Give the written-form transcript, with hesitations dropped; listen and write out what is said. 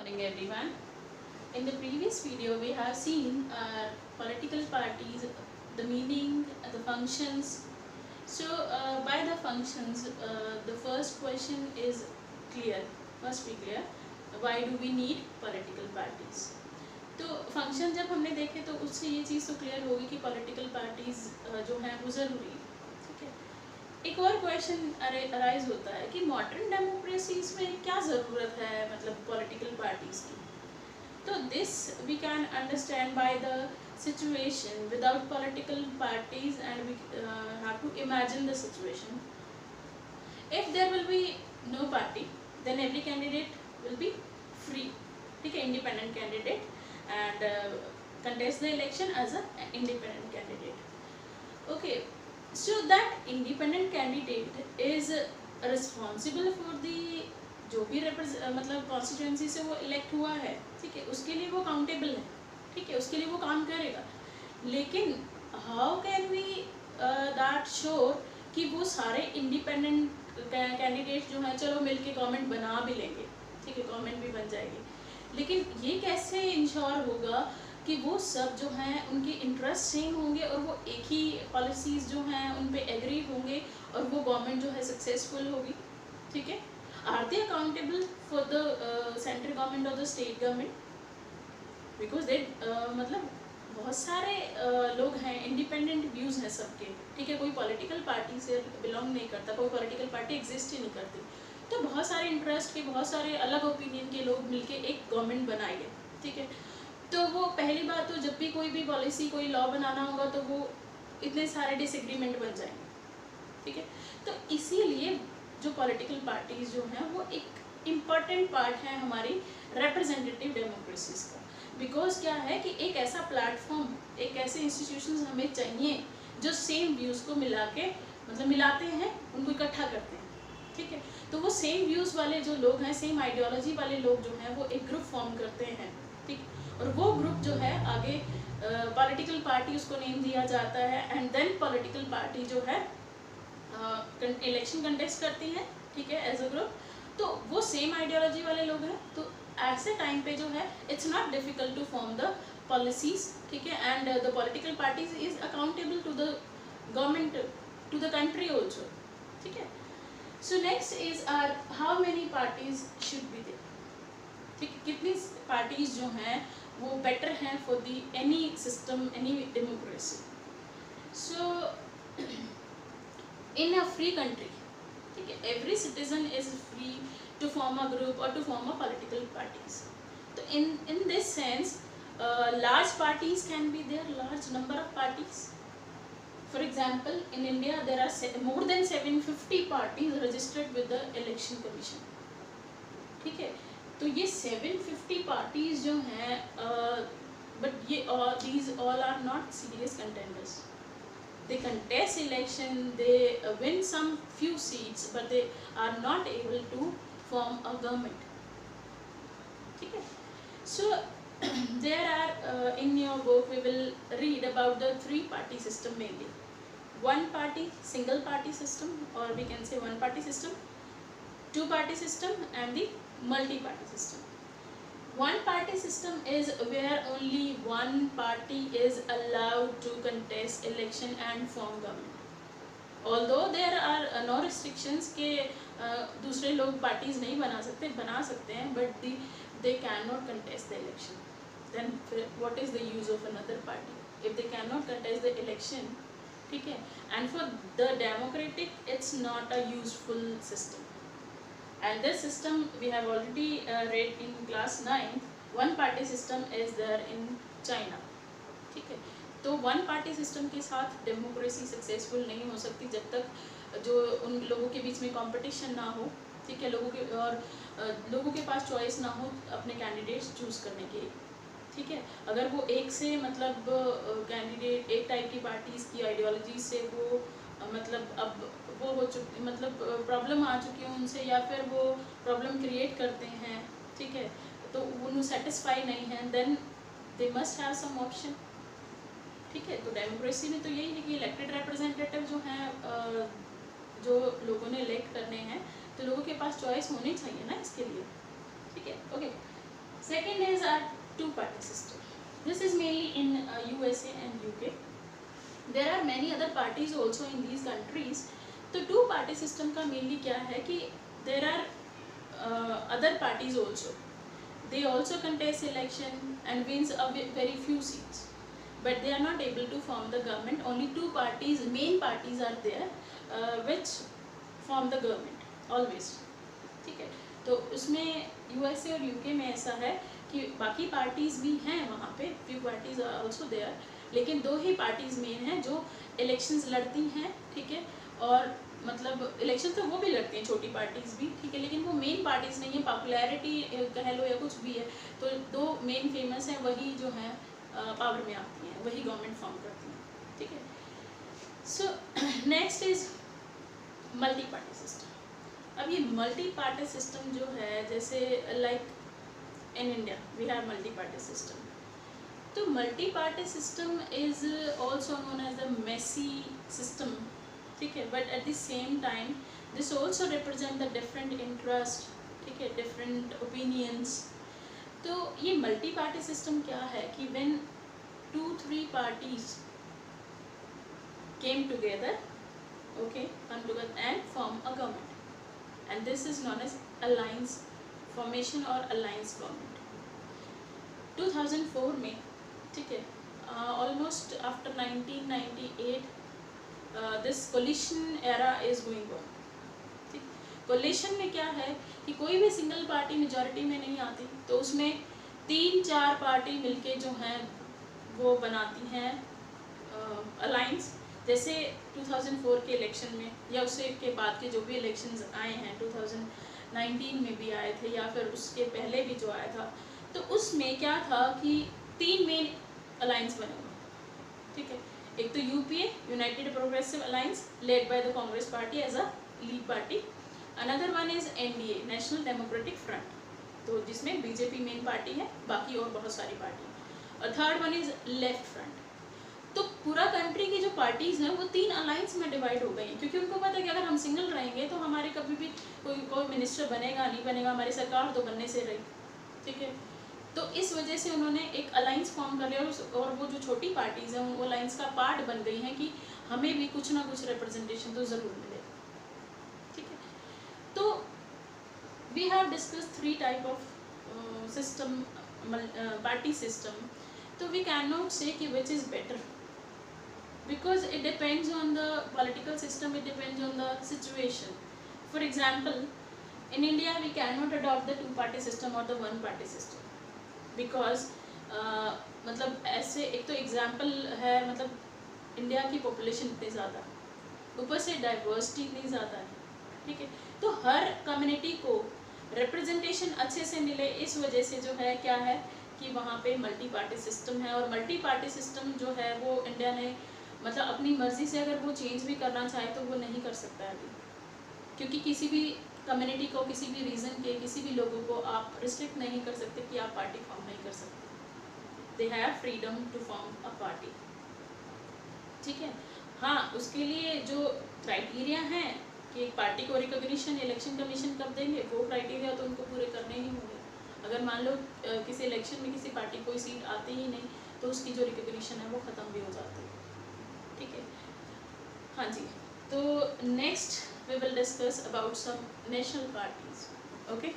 morning everyone. In the previous video we have seen political parties, the meaning, the functions. So by the functions, the first question is clear, must be clear. Why do we need political parties? तो function जब हमने देखे तो उससे ये चीज़ तो clear होगी कि पॉलिटिकल पार्टीज़ जो हैं वो ज़रूरी है। ठीक है, एक और क्वेश्चन अराइज होता है कि मॉडर्न डेमोक्रेसीज में क्या ज़रूरत है, मतलब पॉलिटिकल पार्टीज़ की। तो this we can understand by the situation without political parties and we have to imagine the situation. If there will be no party then every candidate will be free, ठीक है, independent candidate and contest the election as a independent candidate. Okay, so that independent candidate is responsible for the जो भी मतलब constituency से वो elect हुआ है, ठीक है, उसके लिए वो काउंटेबल है, ठीक है, उसके लिए वो काम करेगा। लेकिन how can we that sure कि वो सारे इंडिपेंडेंट कैंडिडेट जो हैं चलो मिलके गवर्नमेंट बना भी लेंगे, ठीक है, गवर्नमेंट भी बन जाएगी, लेकिन ये कैसे इंश्योर होगा कि वो सब जो हैं उनके इंटरेस्ट सेम होंगे और वो एक ही पॉलिसीज़ जो हैं उन पे एग्री होंगे और वो गवर्नमेंट जो है सक्सेसफुल होगी, ठीक है। Are they accountable for the central government और the state government? Because they मतलब बहुत सारे लोग हैं, इंडिपेंडेंट व्यूज़ हैं सबके, ठीक है, कोई पॉलिटिकल पार्टी से बिलोंग नहीं करता, कोई पॉलिटिकल पार्टी एग्जिस्ट ही नहीं करती, तो बहुत सारे इंटरेस्ट के, बहुत सारे अलग ओपिनियन के लोग मिलके एक गवर्नमेंट बनाएंगे, ठीक है। तो वो पहली बात, तो जब भी कोई भी पॉलिसी, कोई लॉ बनाना होगा तो वो इतने सारे डिसएग्रीमेंट बन जाएंगे, ठीक है। तो इसीलिए जो पॉलिटिकल पार्टीज जो हैं वो एक इम्पॉर्टेंट पार्ट है हमारी रिप्रेजेंटेटिव डेमोक्रेसीज का। बिकॉज क्या है कि एक ऐसा प्लेटफॉर्म, एक ऐसे इंस्टीट्यूशंस हमें चाहिए जो सेम व्यूज़ को मिला के, मतलब मिलाते हैं, उनको इकट्ठा करते हैं, ठीक है। तो वो सेम व्यूज़ वाले जो लोग हैं, सेम आइडियोलॉजी वाले लोग जो हैं वो एक ग्रुप फॉर्म करते हैं, ठीक, और वो ग्रुप जो है आगे पॉलिटिकल पार्टी उसको नेम दिया जाता है एंड देन पॉलिटिकल पार्टी जो है इलेक्शन कंटेस्ट करती है, ठीक है, एज अ ग्रुप। तो वो सेम आइडियोलॉजी वाले लोग हैं, तो ऐसे टाइम पे जो है it's not difficult to form the policies, ठीक है, and the political parties is accountable to the government, to the country also, ठीक है। So next is how many parties should be there, ठीक है, कितनी पार्टीज जो हैं वो बेटर हैं for the any system, any democracy. So in a free country, ठीक है, every citizen is free to form a group और to form a political parties. तो in this sense large parties can be there, large number of parties. For example, in India there are more than 750 parties registered with the Election Commission, ठीक है। तो ये 750 parties जो हैं, but ये these all are not serious contenders. They contest election, they win some few seats, but they are not able to form a government, ठीक है। So there are in your book we will read about the three party system mainly. One party, single party system, or we can say one party system, two party system, and the multi party system. One party system is where only one party is allowed to contest election and form government. Although there are no restrictions के दूसरे लोग parties नहीं बना सकते हैं, but they cannot contest the election. Then what is the use of another party if they cannot contest the election, ठीक है। And for the democratic it's not a useful system, and this system we have already read in class 9. one party system is there in China, ठीक है। तो one party system के साथ democracy successful नहीं हो सकती जब तक जो उन लोगों के बीच में कंपटीशन ना हो, ठीक है, लोगों के पास चॉइस ना हो अपने कैंडिडेट्स चूज़ करने के, ठीक है। अगर वो एक से मतलब कैंडिडेट एक टाइप की पार्टीज़ की आइडियोलॉजी से वो मतलब अब वो हो चुकी, मतलब प्रॉब्लम आ चुकी है उनसे, या फिर वो प्रॉब्लम क्रिएट करते हैं, ठीक है, तो उन्हें सेटिस्फाई नहीं है, then they must have some option, ठीक है। तो डेमोक्रेसी में तो यही है कि इलेक्टेड रिप्रेजेंटेटिव जो हैं, जो लोगों ने इलेक्ट करने हैं, तो लोगों के पास चॉइस होनी चाहिए ना इसके लिए, ठीक है। Okay, Second is our two-party system. This is mainly in USA and UK. There are many other parties also in these countries. तो two-party system का mainly क्या है कि there are other parties also. They also contest election and wins a very few seats, but they are not able to form the government. Only two parties, main parties are there, which form the government always. ठीक है, तो उसमें USA और UK में ऐसा है कि बाकी पार्टीज़ भी हैं वहाँ पे, few parties are also there, लेकिन दो ही पार्टीज़ मेन हैं जो इलेक्शंस लड़ती हैं, ठीक है, और मतलब इलेक्शन तो वो भी लड़ती हैं छोटी पार्टीज़ भी, ठीक है, लेकिन वो मेन पार्टीज़ नहीं है, पॉपुलैरिटी कह लो या कुछ भी है, तो दो मेन फेमस हैं, वही जो हैं पावर में आती हैं, वही गवर्नमेंट फॉर्म करती हैं, ठीक है. So next is multi party system. अब ये मल्टी पार्टी सिस्टम जो है, जैसे like in India we have multi party system. तो multi party system is also known as the messy system, ठीक है, but at the same time this also represent the different interest, ठीक है, different opinions. तो ये multi party system क्या है कि when 2-3 parties came together, okay, come together and form a government, and this is known as alliance formation or alliance government. 2004 में, ठीक है, almost after 1998 this coalition era is going on. Coalition में क्या है कि कोई भी सिंगल पार्टी मेजॉरिटी में नहीं आती, तो उसमें 3-4 पार्टी मिलके जो हैं वो बनाती हैं अलाइंस. जैसे 2004 के इलेक्शन में या उससे के बाद के जो भी इलेक्शंस आए हैं, 2019 में भी आए थे या फिर उसके पहले भी जो आया था, तो उसमें क्या था कि 3 मेन अलाइंस बने हुए, ठीक है. एक तो UPA, united progressive alliance, led by the Congress party as a lead party. Another one is NDA, national democratic front, तो जिसमें बीजेपी मेन पार्टी है, बाकी और बहुत सारी पार्टी. और third one is left front. तो पूरा कंट्री की जो पार्टीज़ हैं वो 3 अलाइंस में डिवाइड हो गई हैं, क्योंकि उनको पता है कि अगर हम सिंगल रहेंगे तो हमारे कभी भी कोई मिनिस्टर बनेगा नहीं बनेगा, हमारी सरकार तो बनने से रही, ठीक है. तो इस वजह से उन्होंने एक अलाइंस फॉर्म कर लिया, और वो जो छोटी पार्टीज़ हैं वो अलाइंस का पार्ट बन गई हैं कि हमें भी कुछ ना कुछ रिप्रेजेंटेशन तो ज़रूर मिले, ठीक है. तो we have discuss 3 type of system, party system. तो वी कैन नॉट से कि which is better, because it depends on the political system, it depends on the situation. For example, in India we cannot adopt the 2-party system or the 1-party system, because मतलब ऐसे एक तो example है, मतलब India की population इतनी ज़्यादा, ऊपर से डाइवर्सिटी इतनी ज़्यादा है, ठीक है. तो हर कम्युनिटी को रिप्रेजेंटेशन अच्छे से मिले, इस वजह से जो है क्या है कि वहाँ पे मल्टी पार्टी सिस्टम है. और मल्टी पार्टी सिस्टम जो है वो इंडिया ने मतलब अपनी मर्ज़ी से अगर वो चेंज भी करना चाहे तो वो नहीं कर सकता है अभी, क्योंकि किसी भी कम्युनिटी को, किसी भी रीजन के किसी भी लोगों को आप रिस्ट्रिक्ट नहीं कर सकते कि आप पार्टी फॉर्म नहीं कर सकते. They have freedom to form a party, ठीक है. हाँ, उसके लिए जो क्राइटेरिया हैं कि एक पार्टी को रिकॉग्निशन इलेक्शन कमीशन कब देंगे, वो क्राइटेरिया तो उनको पूरे करने ही होंगे. अगर मान लो किसी इलेक्शन में किसी पार्टी कोई सीट आती ही नहीं, तो उसकी जो रिकॉग्निशन है वो ख़त्म भी हो जाती है, ठीक है. हाँ जी, तो next we will discuss about some national parties. Okay.